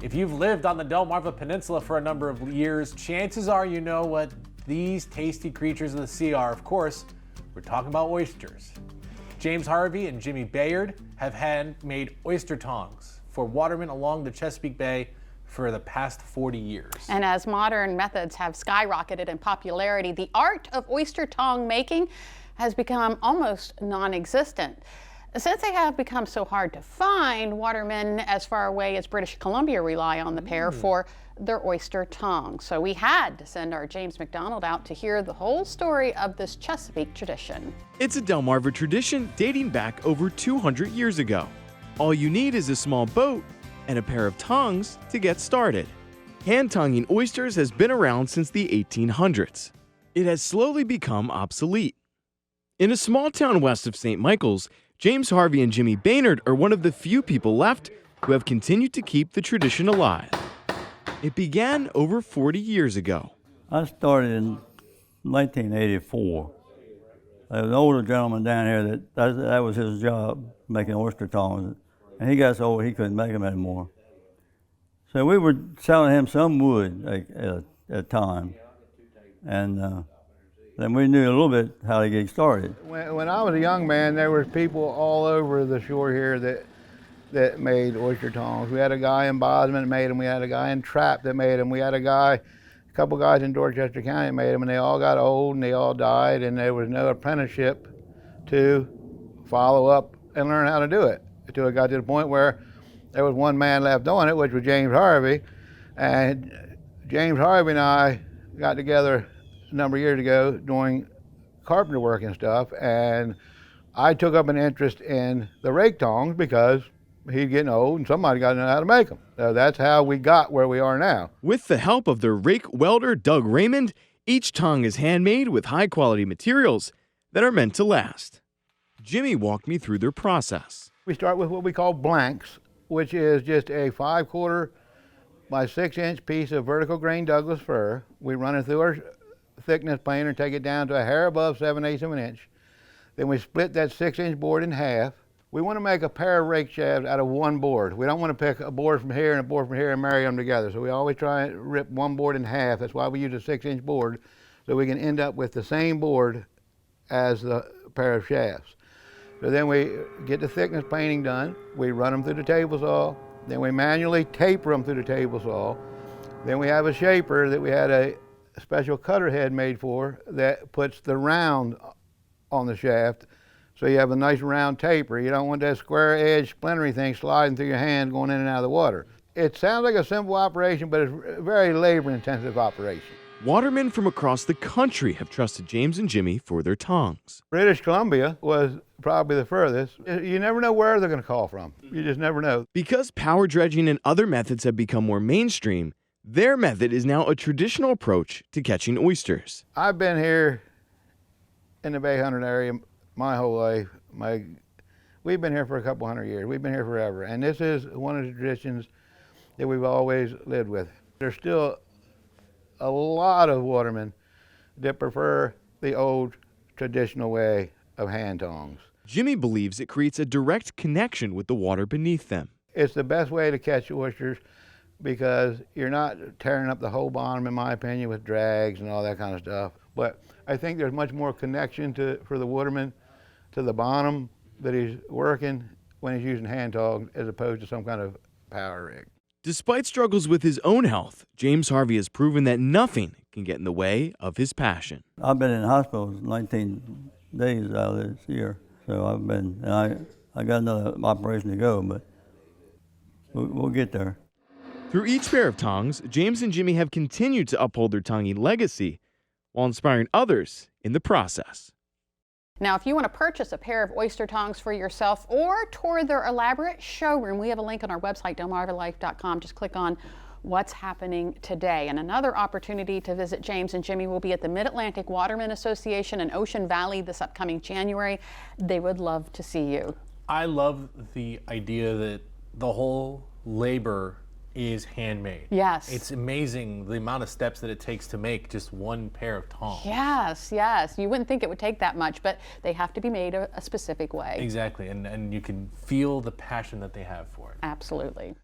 If you've lived on the Delmarva Peninsula for a number of years, chances are you know what these tasty creatures of the sea are. Of course, we're talking about oysters. James Harvey and Jimmy Bayard have handmade oyster tongs for watermen along the Chesapeake Bay for the past 40 years. And as modern methods have skyrocketed in popularity, the art of oyster tong making has become almost non-existent. Since they have become so hard to find, watermen as far away as British Columbia rely on the pair for their oyster tongs. So we had to send our James McDonald out to hear the whole story of this Chesapeake tradition. It's a Delmarva tradition dating back over 200 years ago. All you need is a small boat and a pair of tongs to get started. Hand-tonging oysters has been around since the 1800s. It has slowly become obsolete. In a small town west of St. Michael's, James Harvey and Jimmy Bayard are one of the few people left who have continued to keep the tradition alive. It began over 40 years ago. I started in 1984. There was an older gentleman down here that was his job, making oyster tongs. And he got so old he couldn't make them anymore. So we were selling him some wood at a time. And then we knew a little bit how to get started. When I was a young man, there was people all over the shore here that made oyster tongs. We had a guy in Bosman that made them. We had a guy in Trapp that made them. We had a couple guys in Dorchester County that made them, and they all got old and they all died, and there was no apprenticeship to follow up and learn how to do it until it got to the point where there was one man left on it, which was James Harvey. And James Harvey and I got together a number of years ago doing carpenter work and stuff, and I took up an interest in the rake tongs because he's getting old and somebody got to know how to make them. So that's how we got where we are now. With the help of their rake welder, Doug Raymond, each tong is handmade with high-quality materials that are meant to last. Jimmy walked me through their process. We start with what we call blanks, which is just a 5/4 by 6-inch piece of vertical grain Douglas fir. We run it through our thickness planer and take it down to a hair above 7/8 of an inch. Then we split that 6-inch board in half. We want to make a pair of rake shafts out of one board. We don't want to pick a board from here and a board from here and marry them together. So we always try and rip one board in half. That's why we use a 6-inch board, so we can end up with the same board as the pair of shafts. So then we get the thickness planing done. We run them through the table saw. Then we manually taper them through the table saw. Then we have a shaper that we had a special cutter head made for that puts the round on the shaft, so you have a nice round taper. You don't want that square edge splintery thing sliding through your hand going in and out of the water. It sounds like a simple operation, but it's a very labor intensive operation. Watermen from across the country have trusted James and Jimmy for their tongs. British Columbia was probably the furthest. You never know where they're going to call from. You just never know. Because power dredging and other methods have become more mainstream, their method is now a traditional approach to catching oysters. I've been here in the Bay Hunter area my whole life. We've been here for a couple hundred years. We've been here forever. And this is one of the traditions that we've always lived with. There's still a lot of watermen that prefer the old traditional way of hand tongs. Jimmy believes it creates a direct connection with the water beneath them. It's the best way to catch oysters because you're not tearing up the whole bottom, in my opinion, with drags and all that kind of stuff. But I think there's much more connection for the waterman to the bottom that he's working when he's using hand tongs as opposed to some kind of power rig. Despite struggles with his own health, James Harvey has proven that nothing can get in the way of his passion. I've been in hospital 19 days out of this year, so I got another operation to go, but we'll get there. Through each pair of tongs, James and Jimmy have continued to uphold their tonging legacy while inspiring others in the process. Now, if you want to purchase a pair of oyster tongs for yourself or tour their elaborate showroom, we have a link on our website, DelmarvaLife.com. Just click on What's Happening Today. And another opportunity to visit James and Jimmy will be at the Mid-Atlantic Watermen Association in Ocean Valley this upcoming January. They would love to see you. I love the idea that the whole labor is handmade. Yes. It's amazing the amount of steps that it takes to make just one pair of tongs. Yes, yes. You wouldn't think it would take that much, but they have to be made a specific way. Exactly, and you can feel the passion that they have for it. Absolutely.